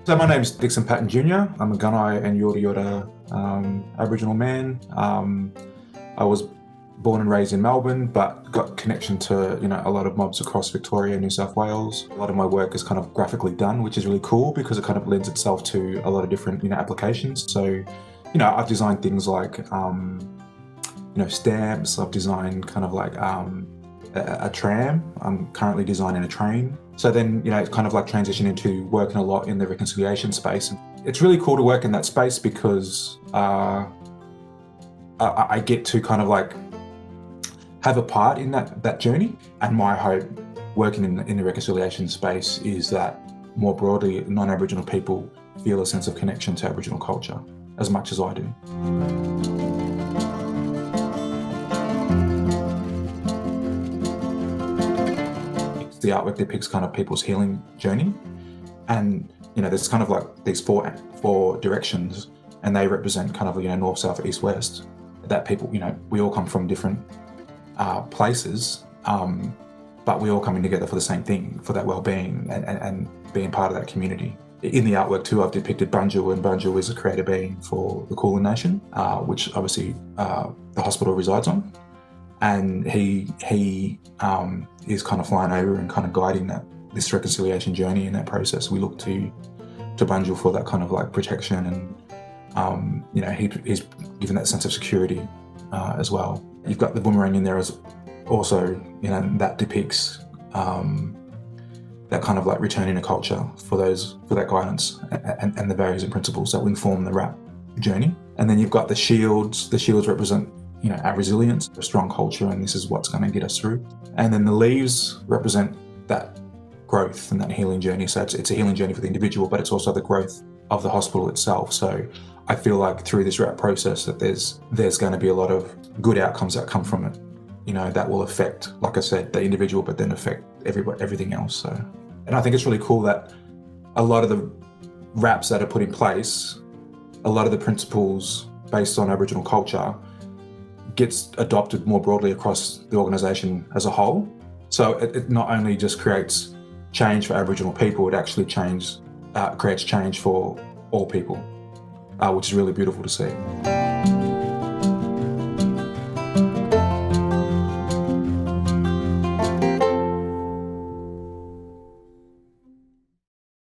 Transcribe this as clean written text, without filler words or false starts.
So my name's Dixon Pattern Jr. I'm a Gunai and Yorta Yorta Aboriginal man. I was born and raised in Melbourne, but got connection to a lot of mobs across Victoria and New South Wales. A lot of my work is kind of graphically done, which is really cool because it kind of lends itself to a lot of different applications. So I've designed things like stamps. I've designed kind of like a tram. I'm currently designing a train. So then, it's kind of like transition into working a lot in the reconciliation space. And it's really cool to work in that space because I get to kind of like have a part in that journey. And my hope working in the reconciliation space is that more broadly, non-Aboriginal people feel a sense of connection to Aboriginal culture as much as I do. The artwork depicts kind of people's healing journey, and there's kind of like these four directions, and they represent kind of north, south, east, west. That people, we all come from different places, but we're all coming together for the same thing, for that well-being and being part of that community. In the artwork too, I've depicted Bunjil, and Bunjil is a creator being for the Kulin Nation, which obviously the hospital resides on. And he is kind of flying over and kind of guiding this reconciliation journey in that process. We look to Bunjil for that kind of like protection, and he's given that sense of security as well. You've got the boomerang in there as also, that depicts that kind of like returning to culture for that guidance and the values and principles that will inform the rap journey. And then you've got the shields. The shields represent our resilience, a strong culture, and this is what's going to get us through. And then the leaves represent that growth and that healing journey. So it's a healing journey for the individual, but it's also the growth of the hospital itself. So I feel like through this RAP process that there's going to be a lot of good outcomes that come from it, that will affect, like I said, the individual, but then affect everything else. So, and I think it's really cool that a lot of the RAPs that are put in place, a lot of the principles based on Aboriginal culture gets adopted more broadly across the organisation as a whole. So it not only just creates change for Aboriginal people, it actually creates change for all people, which is really beautiful to see.